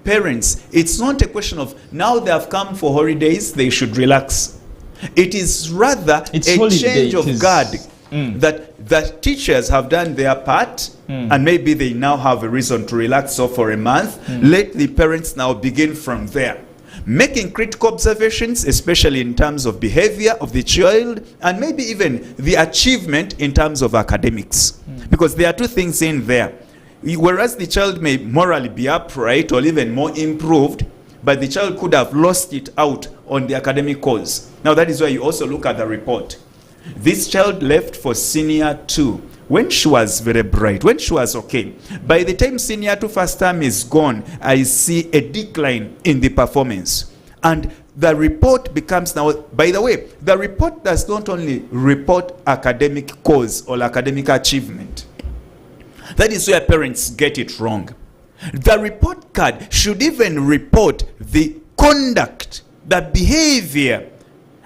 parents, it's not a question of now they have come for holidays, they should relax. It is rather a change of guard that teachers have done their part, and maybe they now have a reason to relax. So for a month, let the parents now begin from there, making critical observations, especially in terms of behavior of the child, and maybe even the achievement in terms of academics. Because there are two things in there. Whereas the child may morally be upright or even more improved, but the child could have lost it out on the academic cause. Now that is why you also look at the report. This child left for senior 2 when she was very bright, when she was okay. By the time senior 2 first term is gone, I see a decline in the performance. And the report becomes now, by the way, the report does not only report academic cause or academic achievement. That is where parents get it wrong. The report card should even report the conduct, the behavior.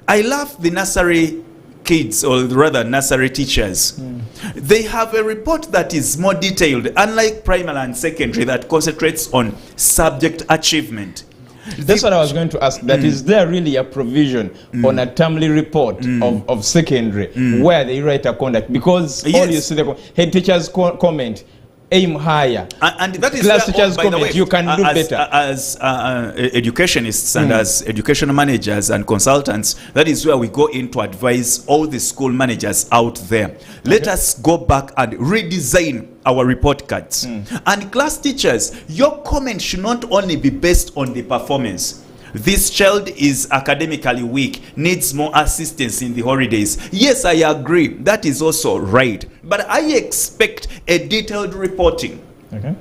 I love the nursery kids, or rather nursery teachers. They have a report that is more detailed, unlike primary and secondary that concentrates on subject achievement. That's what I was going to ask. That is there really a provision on a timely report of secondary where they write a conduct? Because all you see the head teachers comment, aim higher, and that is class teachers comment, way, you can do better. As educationists and as educational managers and consultants, that is where we go in to advise all the school managers out there. Let us go back and redesign our report cards. And class teachers, your comment should not only be based on the performance. This child is academically weak, needs more assistance in the holidays. Yes, I agree. That is also right. But I expect a detailed reporting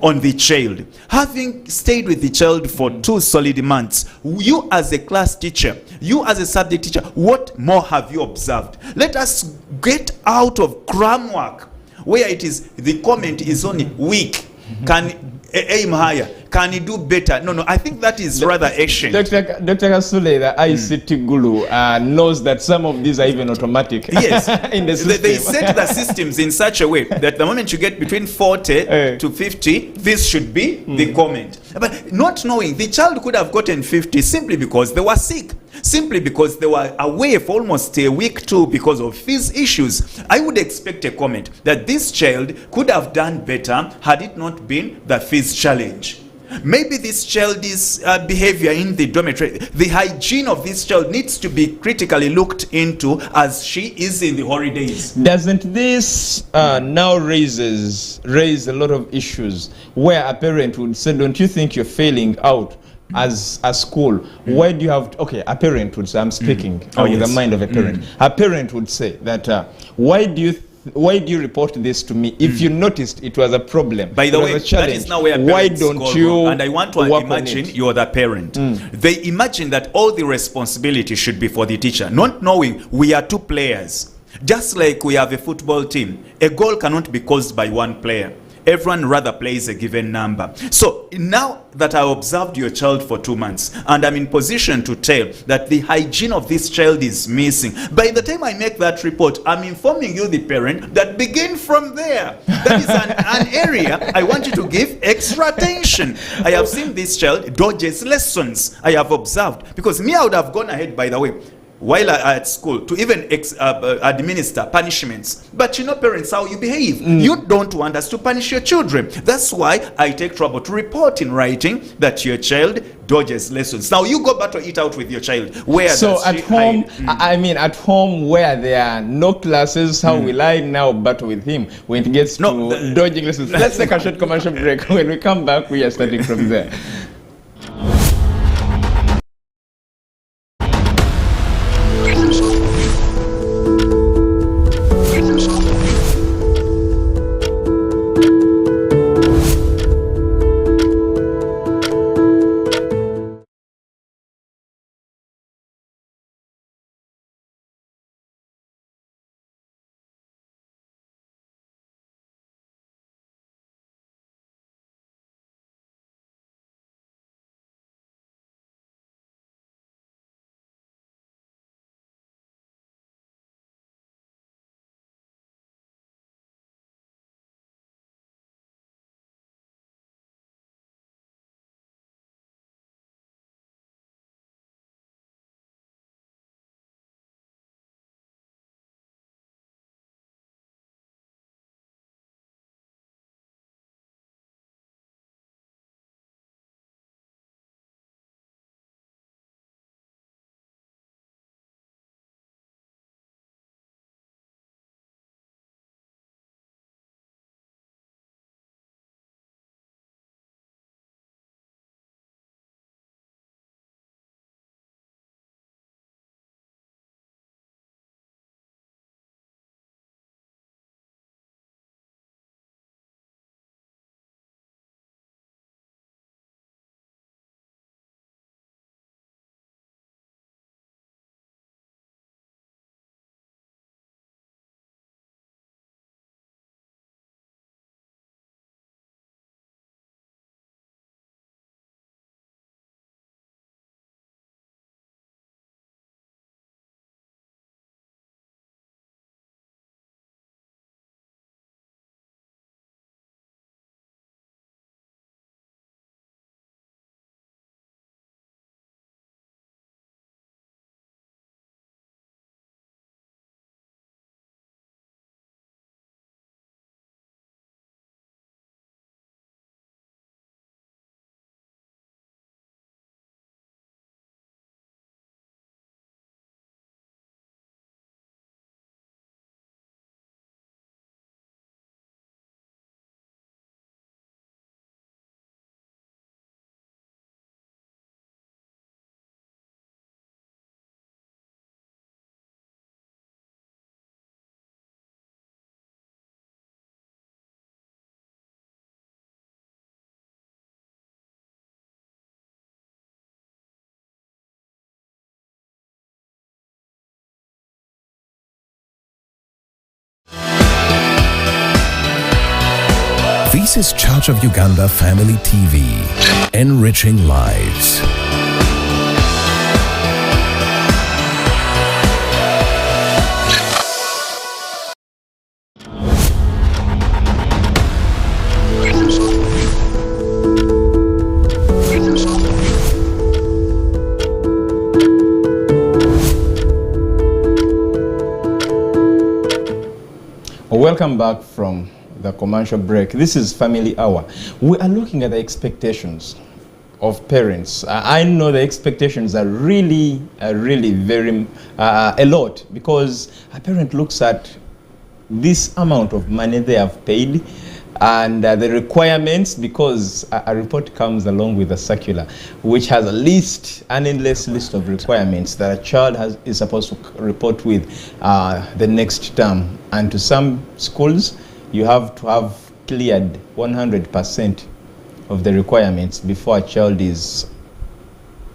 on the child. Having stayed with the child for 2 solid months, you as a class teacher, you as a subject teacher, what more have you observed? Let us get out of cram work where it is the comment is only weak. Can aim higher? Can he do better? No, I think that is rather ancient. Dr. Kasule, the ICT guru, knows that some of these are even automatic. Yes, in the system. They set the systems in such a way that the moment you get between 40 to 50, this should be the comment. But not knowing, the child could have gotten 50 simply because they were sick, simply because they were away for almost a week too because of fees issues. I would expect a comment that this child could have done better had it not been the fees challenge. Maybe this child's behavior in the dormitory, the hygiene of this child needs to be critically looked into as she is in the holidays. Doesn't this now raise a lot of issues where a parent would say, don't you think you're failing out as a school? Why do you have a parent would say, I'm speaking with the mind of a parent. A parent would say that why do you report this to me if you noticed it was a problem? By the way, that is now where why don't you? And I want to imagine you're the parent. They imagine that all the responsibility should be for the teacher, not knowing we are 2 players. Just like we have a football team, a goal cannot be caused by 1 player. Everyone rather plays a given number. So now that I observed your child for 2 months and I'm in position to tell that the hygiene of this child is missing, by the time I make that report, I'm informing you, the parent, that begin from there. That is an area I want you to give extra attention. I have seen this child dodges lessons. I have observed, because me, I would have gone ahead, by the way, while at school, to even administer punishments. But you know, parents, how you behave. You don't want us to punish your children. That's why I take trouble to report in writing that your child dodges lessons. Now you go back to eat out with your child. Where so at home, I mean at home where there are no classes, how will I now battle with him when it gets to dodging lessons? Let's take a short commercial break. When we come back, we are starting from there. This is Church of Uganda Family TV, enriching lives. Welcome back from the commercial break. This is Family Hour. We are looking at the expectations of parents. I know the expectations are really very a lot, because a parent looks at this amount of money they have paid and the requirements, because a report comes along with a circular which has a list, an endless list of requirements that a child is supposed to report with the next term. And to some schools, you have to have cleared 100% of the requirements before a child is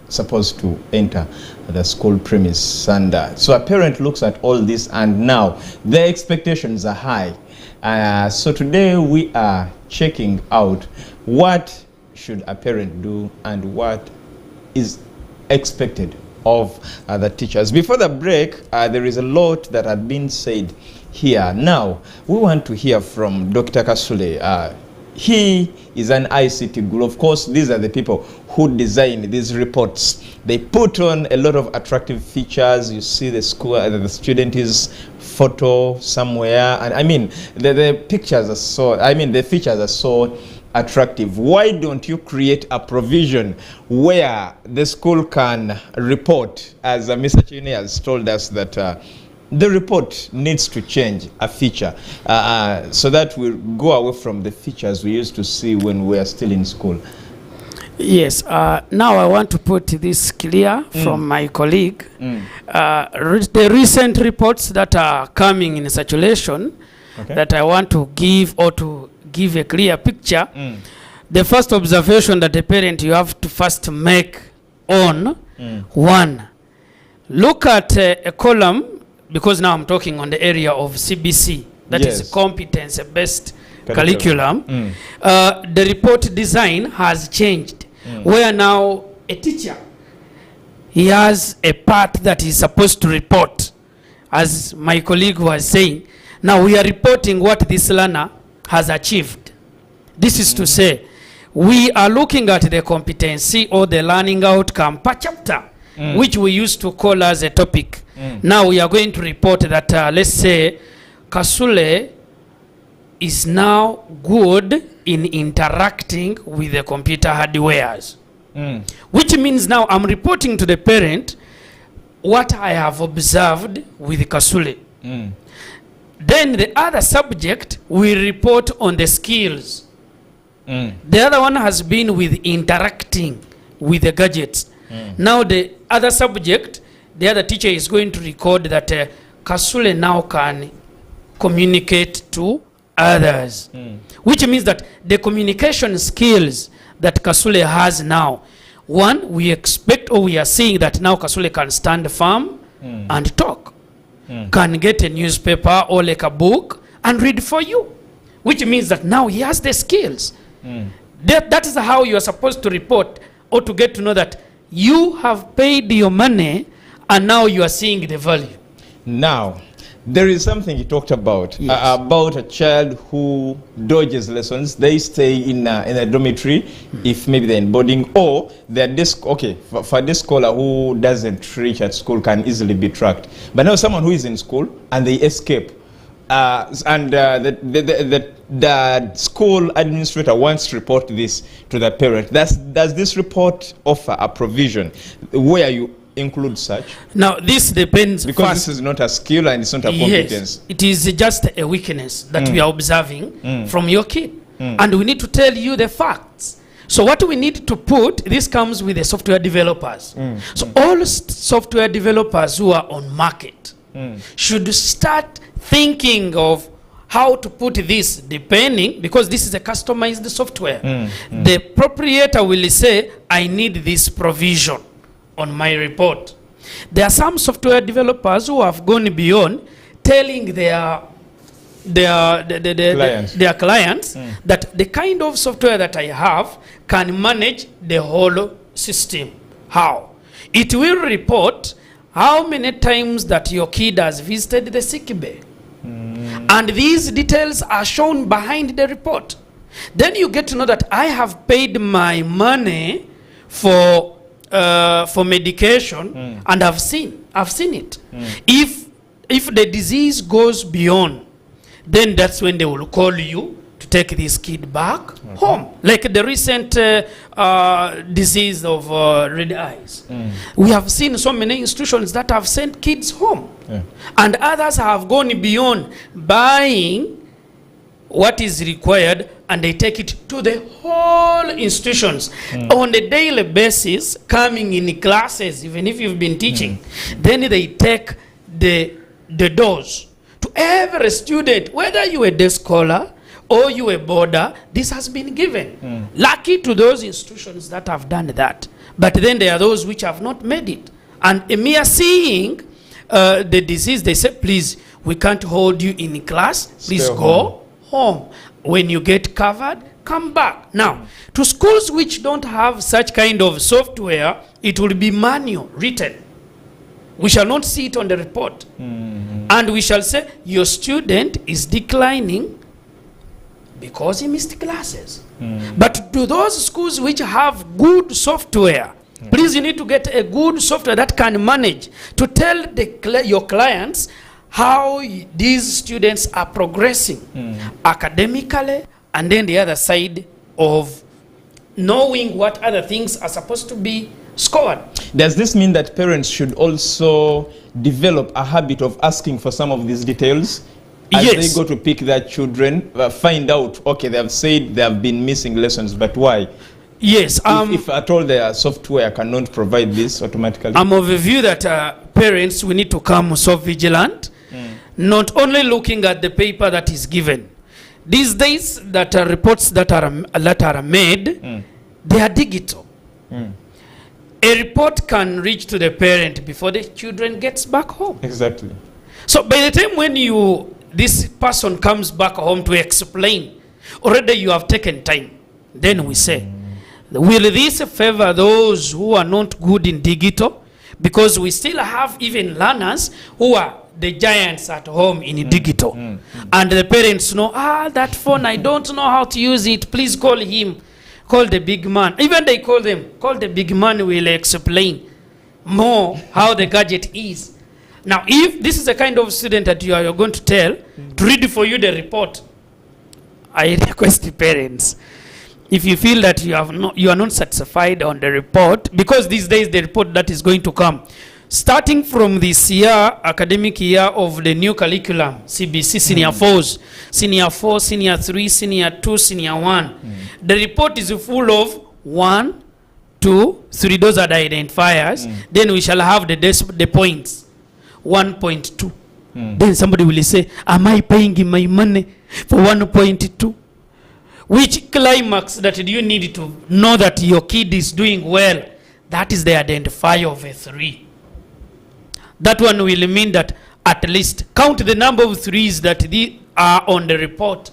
supposed to enter the school premise. And so a parent looks at all this, and now their expectations are high. So today we are checking out what should a parent do and what is expected of the teachers. Before the break, there is a lot that had been said here. Now, we want to hear from Dr. Kasule. He is an ICT guru. Of course, these are the people who design these reports. They put on a lot of attractive features. You see the school, the student is photo somewhere. And I mean, the pictures are so, the features are so attractive. Why don't you create a provision where the school can report, as Mr. Kyeyune has told us, that the report needs to change a feature so that we go away from the features we used to see when we are still in school? Yes. Now I want to put this clear from my colleague. The recent reports that are coming in circulation, that I want to give, or to give a clear picture. The first observation that a parent you have to first make on one, look at a column, because now I'm talking on the area of CBC, that is competence-based curriculum. The report design has changed, where now a teacher, he has a part that is supposed to report, as my colleague was saying. Now we are reporting what this learner has achieved. This is to say, we are looking at the competency or the learning outcome per chapter, which we used to call as a topic. Now we are going to report that, let's say, Kasule is now good in interacting with the computer hardwares. Which means now I'm reporting to the parent what I have observed with Kasule. Then the other subject will report on the skills. The other one has been with interacting with the gadgets. Now the other subject, the other teacher is going to record that Kasule now can communicate to others. Which means that the communication skills that Kasule has now, one, we expect, or we are seeing that now Kasule can stand firm and talk. Can get a newspaper or like a book and read for you. Which means that now he has the skills. That is how you are supposed to report, or to get to know that you have paid your money and now you are seeing the value. Now, there is something you talked about, about a child who dodges lessons. They stay in a dormitory, if maybe they're in boarding, or they're for this scholar who doesn't reach at school can easily be tracked. But now someone who is in school and they escape, and the school administrator wants to report this to the parent. Does this report offer a provision where you include such? Now this depends, because this is not a skill and it's not a competence. Yes, it is just a weakness that we are observing from your kid, and we need to tell you the facts. So what we need to put, this comes with the software developers. So all software developers who are on market should start thinking of how to put this, depending, because this is a customized software. The proprietor will say, I need this provision on my report. There are some software developers who have gone beyond telling their their clients that the kind of software that I have can manage the whole system. How? It will report how many times that your kid has visited the sick bay. And these details are shown behind the report. Then you get to know that I have paid my money for medication, and I've seen it. If the disease goes beyond, then that's when they will call you to take this kid back home. Like the recent disease of red eyes. We have seen so many institutions that have sent kids home. And others have gone beyond buying what is required, and they take it to the whole institutions on a daily basis, coming in classes, even if you've been teaching. Then they take the dose to every student, whether you a day scholar or you a boarder. This has been given. Lucky to those institutions that have done that. But then there are those which have not made it. And a mere seeing the disease, they say, please, we can't hold you in class. Please go home. When you get covered, come back. Now, to schools which don't have such kind of software, it will be manual, written. We shall not see it on the report. And we shall say, your student is declining because he missed classes. But to those schools which have good software, please, you need to get a good software that can manage to tell your clients how these students are progressing academically, and then the other side of knowing what other things are supposed to be scored. Does this mean that parents should also develop a habit of asking for some of these details as they go to pick their children, find out, okay, they have said they have been missing lessons, but why? Yes. If at all their software cannot provide this automatically. I'm of the view that parents, we need to come so vigilant, not only looking at the paper that is given. These days, that are reports that are made, they are digital. A report can reach to the parent before the children gets back home. Exactly. So by the time when this person comes back home to explain, already you have taken time. Then we say, will this favor those who are not good in digital? Because we still have even learners who are the giants at home in digital. And the parents know, that phone, I don't know how to use it. Please call him. Call the big man. Even they call them. Call the big man, will explain more how the gadget is. Now, if this is the kind of student that you are going to tell to read for you the report, I request the parents, if you feel that you are not satisfied on the report, because these days the report that is going to come, starting from this year, academic year of the new curriculum, CBC, Senior 4s, Senior 4, Senior 3, Senior 2, Senior 1. The report is full of 1, 2, 3, those are the identifiers. Then we shall have the points, 1.2. Then somebody will say, am I paying my money for 1.2? Which climax that do you need to know that your kid is doing well? That is the identifier of a 3. That one will mean that at least count the number of 3s that are on the report.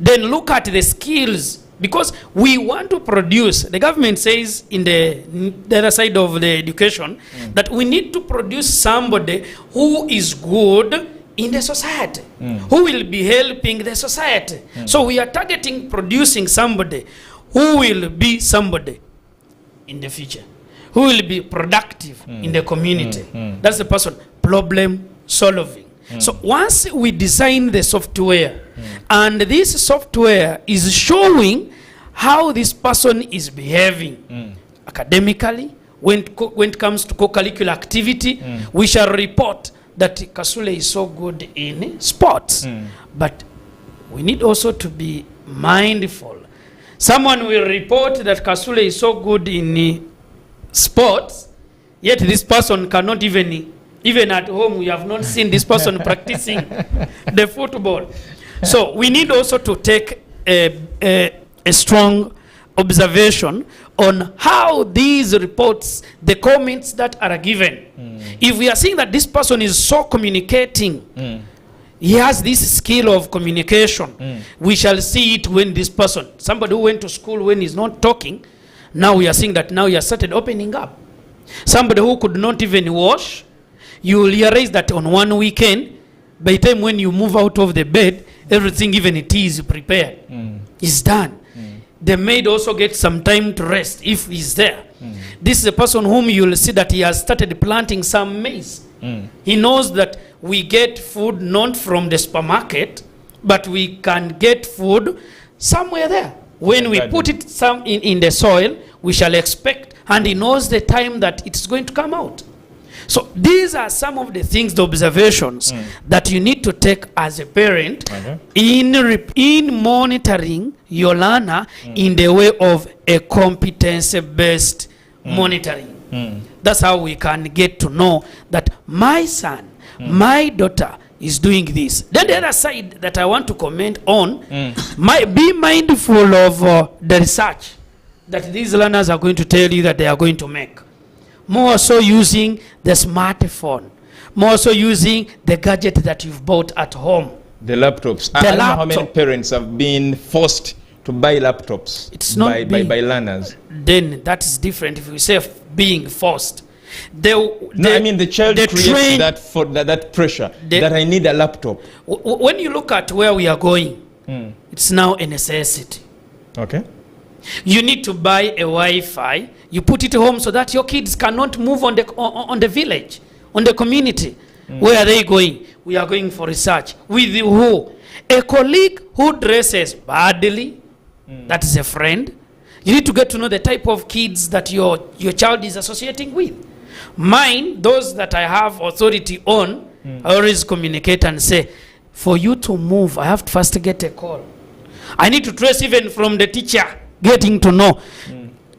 Then look at the skills, because we want to produce, the government says in the other side of the education, that we need to produce somebody who is good in the society, who will be helping the society. So we are targeting producing somebody who will be somebody in the future, who will be productive in the community. That's the person. Problem solving. So once we design the software, and this software is showing how this person is behaving academically, when it comes to co-curricular activity, we shall report that Kasule is so good in sports. But we need also to be mindful. Someone will report that Kasule is so good in sports, yet this person cannot even at home, we have not seen this person practicing the football. So we need also to take a strong observation on how these reports, the comments that are given. If we are seeing that this person is so communicating, He has this skill of communication. We shall see it when this person, somebody who went to school when he's not talking, now we are seeing that now he has started opening up. Somebody who could not even wash, you will realize that on one weekend, by the time when you move out of the bed, everything, even it is prepared, is done. The maid also gets some time to rest if he's there. This is a person whom you will see that he has started planting some maize. He knows that we get food not from the supermarket, but we can get food somewhere there. When we put it in the soil, we shall expect, and he knows the time that it's going to come out. So these are some of the things, the observations that you need to take as a parent in monitoring your learner in the way of a competency-based monitoring. That's how we can get to know that my son, my daughter is doing this. Then the other side that I want to comment on, be mindful of the research that these learners are going to tell you that they are going to make. More so using the smartphone, more so using the gadget that you've bought at home. The laptops. I don't know how many parents have been forced to buy laptops. It's not by learners. Then that is different if we say being forced. The child creates that pressure that I need a laptop. When you look at where we are going, it's now a necessity. Okay. You need to buy a Wi-Fi. You put it home so that your kids cannot move on the village, on the community. Where are they going? We are going for research. With who? A colleague who dresses badly. That is a friend. You need to get to know the type of kids that your child is associating with. Mine, those that I have authority on, I always communicate and say, for you to move, I have to first get a call. I need to trace even from the teacher, getting to know,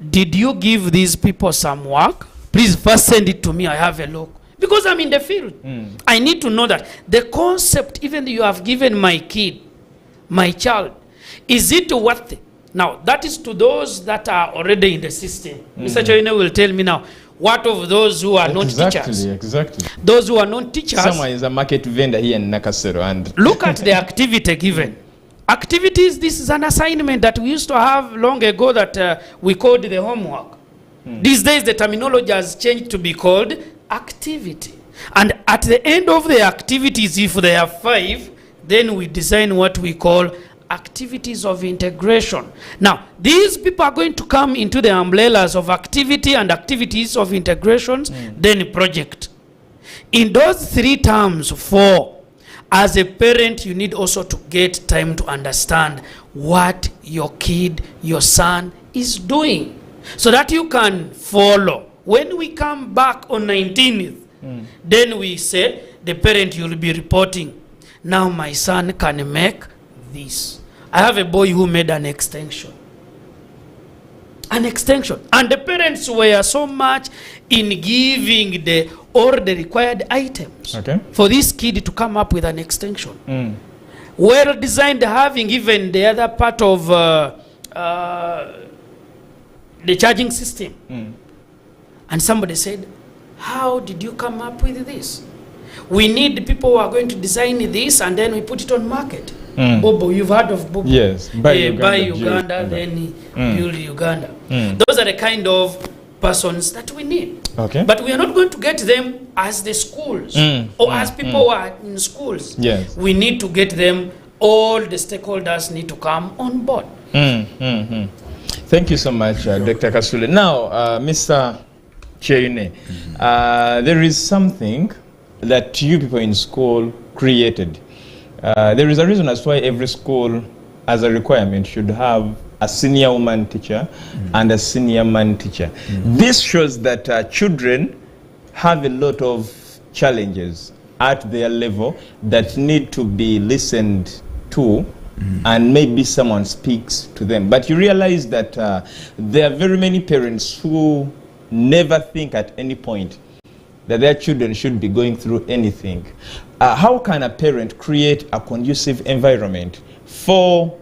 did you give these people some work? Please first send it to me, I have a look. Because I'm in the field. I need to know that the concept even you have given my kid, my child, is it worth it? Now, that is to those that are already in the system. Mr. Kyeyune will tell me now, what of those who are not teachers? Exactly. Those who are not teachers. Someone is a market vendor here in Nakasero. And look at the activity given. Activities, this is an assignment that we used to have long ago that we called the homework. These days the terminology has changed to be called activity. And at the end of the activities, if there are 5, then we design what we call activities of integration. Now, these people are going to come into the umbrellas of activity and activities of integrations, then project. In those 3 terms, 4, as a parent, you need also to get time to understand what your kid, your son is doing, so that you can follow. When we come back on 19th, then we say, the parent, you'll be reporting, now my son can make this. I have a boy who made an extension. An extension. And the parents were so much in giving all the required items for this kid to come up with an extension. Well designed, having even the other part of the charging system. And somebody said, how did you come up with this? We need people who are going to design this, and then we put it on market. Bobo, you've heard of Bobo? Yes. Buy Uganda, then build Uganda. Those are the kind of persons that we need. Okay. But we are not going to get them as the schools or as people who are in schools. Yes. We need to get them, all the stakeholders need to come on board. Thank you so much, Dr. Kasule. Now, Mr. Kyeyune, there is something that you people in school created. There is a reason as to why every school, as a requirement, should have a senior woman teacher and a senior man teacher. This shows that children have a lot of challenges at their level that need to be listened to, and maybe someone speaks to them. But you realize that there are very many parents who never think at any point that their children should be going through anything. How can a parent create a conducive environment for,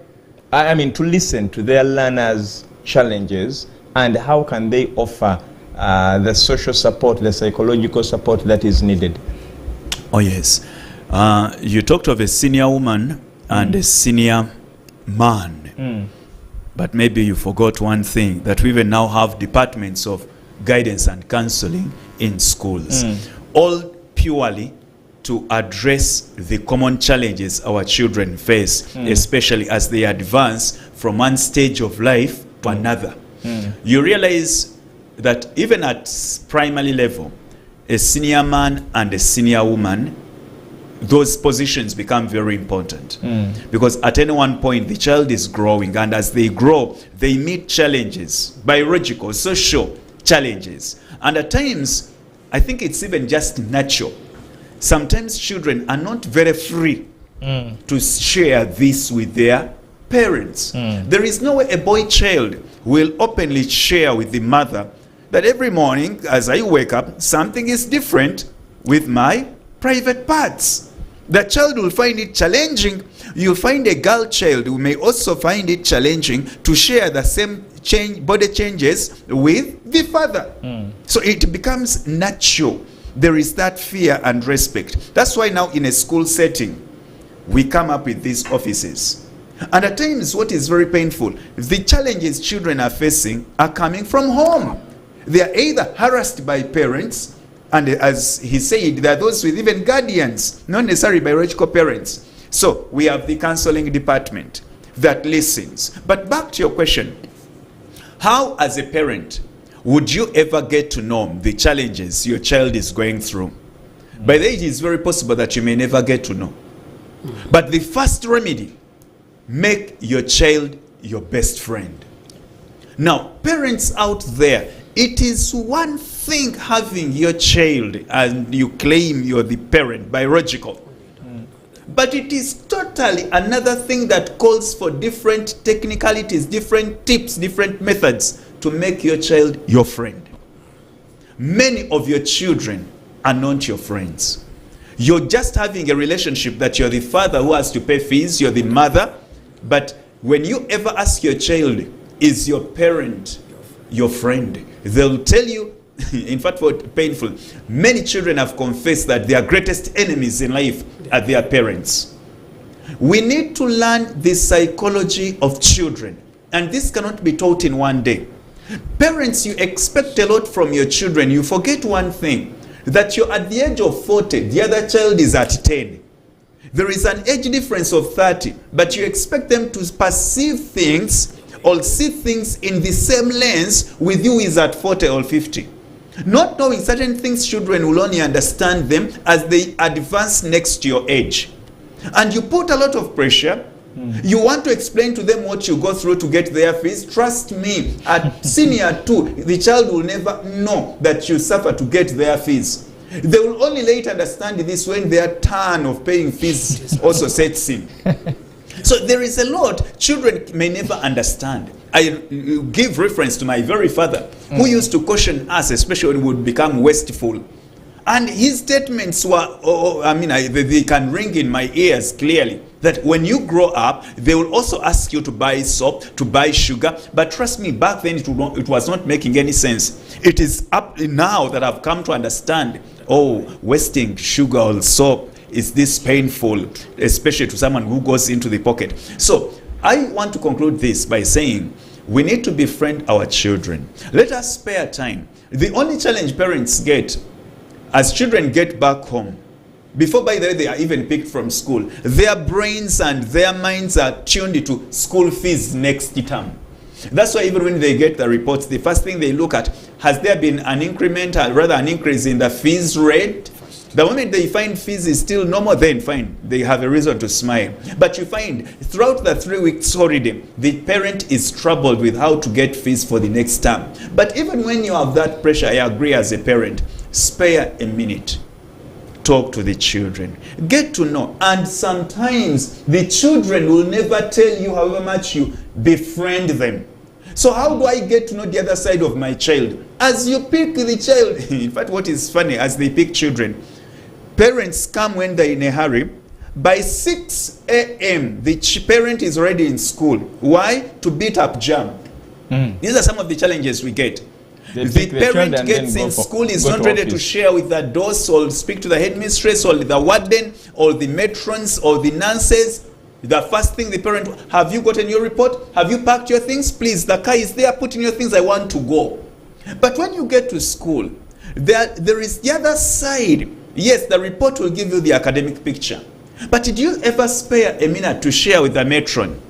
to listen to their learners' challenges, and how can they offer the social support, the psychological support that is needed? Oh yes. You talked of a senior woman and a senior man. But maybe you forgot one thing, that we even now have departments of guidance and counseling in schools. All purely to address the common challenges our children face, especially as they advance from one stage of life to another. You realize that even at primary level, a senior man and a senior woman, those positions become very important. Because at any one point, the child is growing, and as they grow, they meet challenges, biological, social challenges. And at times, I think it's even just natural. Sometimes children are not very free to share this with their parents. There is no way a boy child will openly share with the mother that every morning as I wake up, something is different with my private parts. The child will find it challenging. You find a girl child who may also find it challenging to share the same body changes with the father. So it becomes natural. There is that fear and respect. That's why now in a school setting, we come up with these offices. And at times, what is very painful, the challenges children are facing are coming from home. They are either harassed by parents, and as he said, there are those with even guardians, not necessarily biological parents. So we have the counseling department that listens. But back to your question, how as a parent would you ever get to know the challenges your child is going through? By the way, it is very possible that you may never get to know. But the first remedy, make your child your best friend. Now, parents out there, it is one thing having your child and you claim you're the parent, biological. But it is totally another thing that calls for different technicalities, different tips, different methods to make your child your friend. Many of your children are not your friends. You're just having a relationship that you're the father who has to pay fees, you're the mother. But when you ever ask your child, is your parent your friend? They'll tell you, in fact, for painful, many children have confessed that their greatest enemies in life are their parents. We need to learn the psychology of children, and this cannot be taught in one day. Parents, you expect a lot from your children. You forget one thing, that you're at the age of 40, the other child is at 10. There is an age difference of 30, but you expect them to perceive things or see things in the same lens with you is at 40 or 50. Not knowing certain things, children will only understand them as they advance next to your age. And you put a lot of pressure. You want to explain to them what you go through to get their fees. Trust me, at senior 2, the child will never know that you suffer to get their fees. They will only later understand this when their turn of paying fees also sets in. So there is a lot children may never understand. I give reference to my very father, who used to caution us, especially when we would become wasteful. And his statements were, they can ring in my ears clearly, that when you grow up, they will also ask you to buy soap, to buy sugar. But trust me, back then it was not making any sense. It is up now that I've come to understand, wasting sugar or soap, is this painful, especially to someone who goes into the pocket. So I want to conclude this by saying we need to befriend our children. Let us spare time. The only challenge parents get as children get back home, before by the way they are even picked from school, their brains and their minds are tuned to school fees next term. That's why even when they get the reports, the first thing they look at, has there been an increment, or rather an increase in the fees rate? The moment they find fees is still normal, then fine, they have a reason to smile. But you find throughout the 3 weeks holiday, the parent is troubled with how to get fees for the next term. But even when you have that pressure, I agree as a parent, spare a minute. Talk to the children. Get to know. And sometimes the children will never tell you however much you befriend them. So how do I get to know the other side of my child? As you pick the child, in fact, what is funny, as they pick children, parents come when they're in a hurry. By 6 a.m., the parent is already in school. Why? To beat up jam. These are some of the challenges we get. The parent gets in school, is not ready to share with the DOS or speak to the headmistress or the warden or the matrons or the nurses. The first thing the parent, have you gotten your report? Have you packed your things? Please, the car is there, put in your things, I want to go. But when you get to school, there is the other side. Yes, the report will give you the academic picture. But did you ever spare a minute to share with the matron?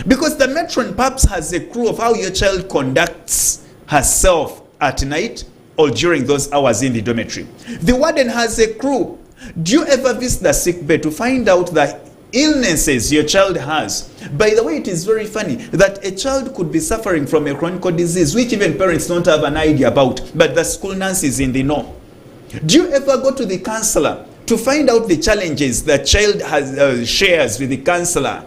Because the matron perhaps has a clue of how your child conducts herself at night or during those hours in the dormitory. The warden has a clue. Do you ever visit the sick bed to find out the illnesses your child has? By the way, it is very funny that a child could be suffering from a chronic disease which even parents don't have an idea about, but the school nurse is in the know. Do you ever go to the counselor to find out the challenges the child has shares with the counselor?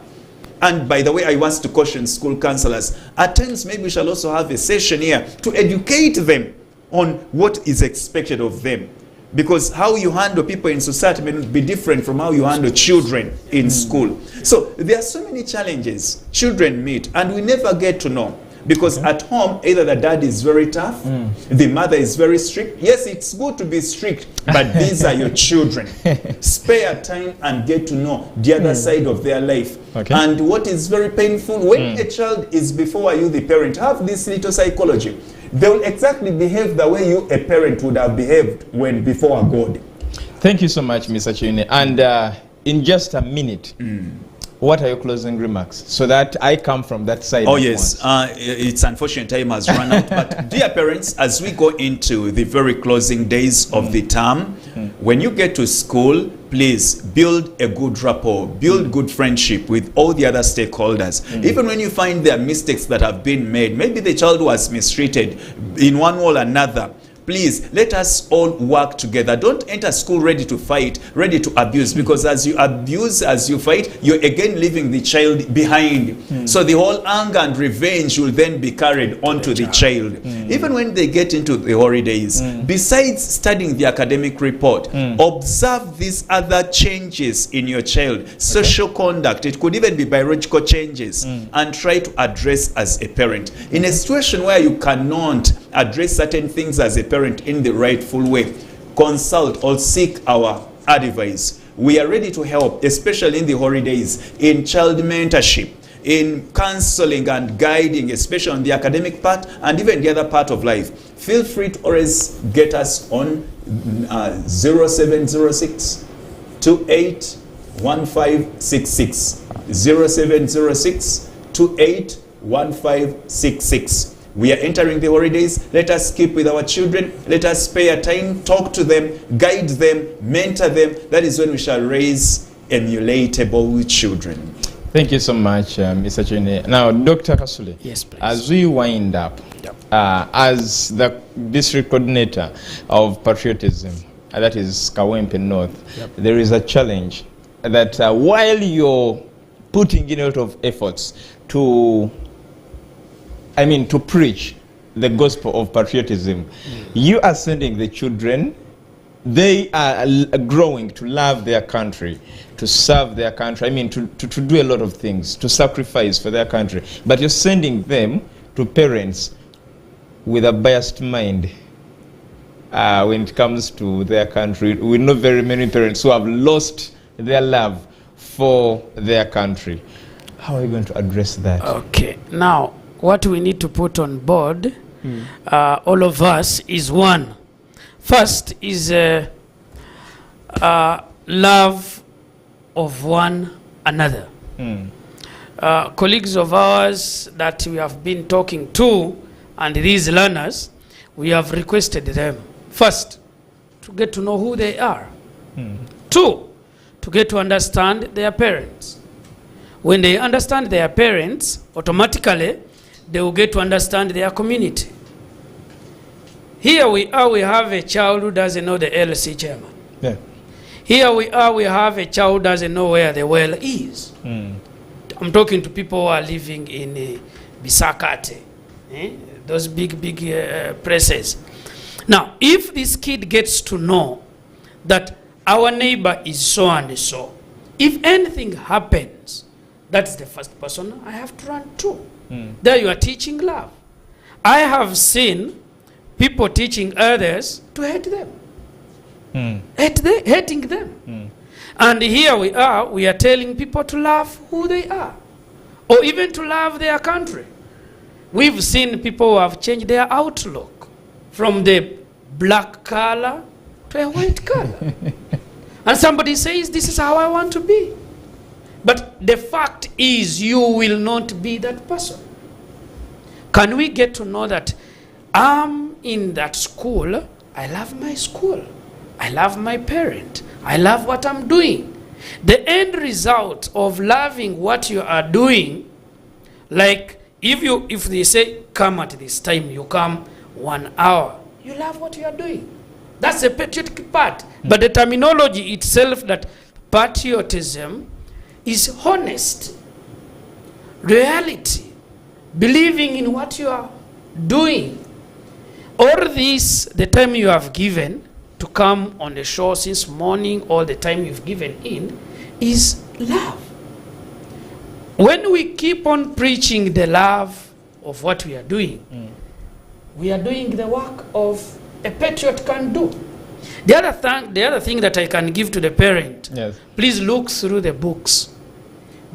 And by the way, I want to caution school counselors. At times, maybe we shall also have a session here to educate them on what is expected of them. Because how you handle people in society may be different from how you handle children in school. So there are so many challenges children meet, and we never get to know. Because at home, either the dad is very tough, the mother is very strict. Yes, it's good to be strict, but these are your children. Spare time and get to know the other side of their life. And what is very painful, when a child is before you, the parent, have this little psychology. They will exactly behave the way you, a parent, would have behaved when before God. Thank you so much, Mr. Kyeyune. And in just a minute, what are your closing remarks? So that I come from that side. Oh, yes. It's unfortunate time has run out. But dear parents, as we go into the very closing days of the term, when you get to school, please build a good rapport, build good friendship with all the other stakeholders. Even when you find there are mistakes that have been made, maybe the child was mistreated in one way or another, please, let us all work together. Don't enter school ready to fight, ready to abuse, because as you abuse, as you fight, you're again leaving the child behind. So the whole anger and revenge will then be carried onto the child. Even when they get into the holidays, besides studying the academic report, observe these other changes in your child, social conduct, it could even be biological changes, and try to address as a parent. In a situation where you cannot address certain things as a parent in the rightful way, consult or seek our advice. We are ready to help, especially in the holidays, in child mentorship, in counseling and guiding, especially on the academic part and even the other part of life. Feel free to always get us on 0706 281566 0706 281566. We are entering the holidays. Let us keep with our children. Let us spare time, talk to them, guide them, mentor them. That is when we shall raise emulatable children. Thank you so much, Mr. Kyeyune. Now, Dr. Kasule, yes, please. As we wind up, as the district coordinator of patriotism, that is Kawempe North, there is a challenge that while you're putting in a lot of efforts to preach the gospel of patriotism, you are sending the children. They are growing to love their country, to serve their country, to do a lot of things, to sacrifice for their country. But you're sending them to parents with a biased mind when it comes to their country. We know very many parents who have lost their love for their country. How are you going to address that? Okay. Now, what we need to put on board, all of us, is one. First is love of one another. Colleagues of ours that we have been talking to, and these learners, we have requested them, first, to get to know who they are. Two, to get to understand their parents. When they understand their parents, automatically, they will get to understand their community. Here we are, we have a child who doesn't know the LC chairman. Yeah. Here we are, we have a child who doesn't know where the well is. I'm talking to people who are living in Bisakate, those big places. Now, if this kid gets to know that our neighbor is so and so, if anything happens, that's the first person I have to run to. There you are teaching love. I have seen people teaching others to hate them. Hating them. And here we are telling people to love who they are, or even to love their country. We've seen people who have changed their outlook from the black color to a white color. And somebody says, this is how I want to be. But the fact is, you will not be that person. Can we get to know that I'm in that school, I love my school, I love my parent, I love what I'm doing. The end result of loving what you are doing, like if they say come at this time, you come 1 hour, you love what you are doing. That's the patriotic part. But the terminology itself, that patriotism is honest, reality, believing in what you are doing. All this, the time you have given to come on the show since morning, all the time you've given in, is love. When we keep on preaching the love of what we are doing, we are doing the work of a patriot can do. The other thing that I can give to the parent, please look through the books.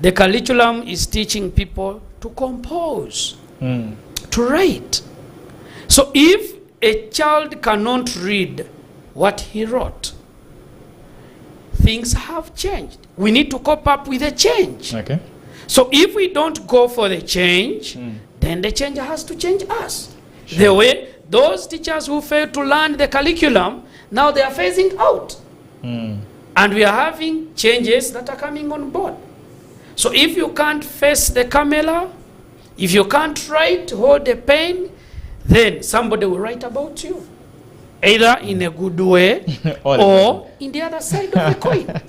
The curriculum is teaching people to compose, to write. So if a child cannot read what he wrote, things have changed. We need to cope up with the change. Okay. So if we don't go for the change, then the change has to change us. Sure. The way those teachers who failed to learn the curriculum, now they are phasing out. And we are having changes that are coming on board. So if you can't face the camera, if you can't write, hold the pen, then somebody will write about you, either in a good way or in the other side of the coin.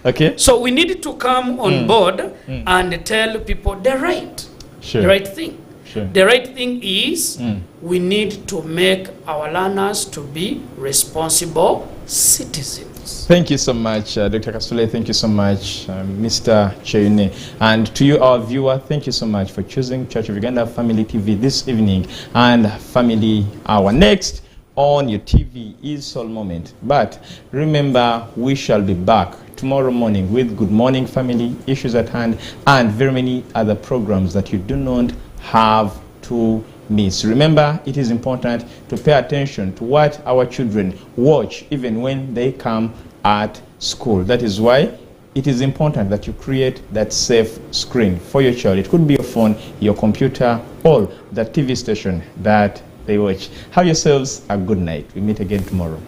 Okay. So we need to come on board and tell people the right, the right thing. The right thing is we need to make our learners to be responsible citizens. Thank you so much, Dr. Kasule. Thank you so much, Mr. Kyeyune. And to you, our viewer, thank you so much for choosing Church of Uganda Family TV this evening and Family Hour. Next on your TV is Soul Moment. But remember, we shall be back tomorrow morning with Good Morning Family, Issues at Hand, and very many other programs that you do not have to miss. Remember, it is important to pay attention to what our children watch even when they come at school. That is why it is important that you create that safe screen for your child. It could be your phone, your computer, or the TV station that they watch. Have yourselves a good night. We meet again tomorrow.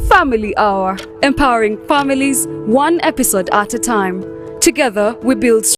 Family Hour, empowering families one episode at a time. Together we build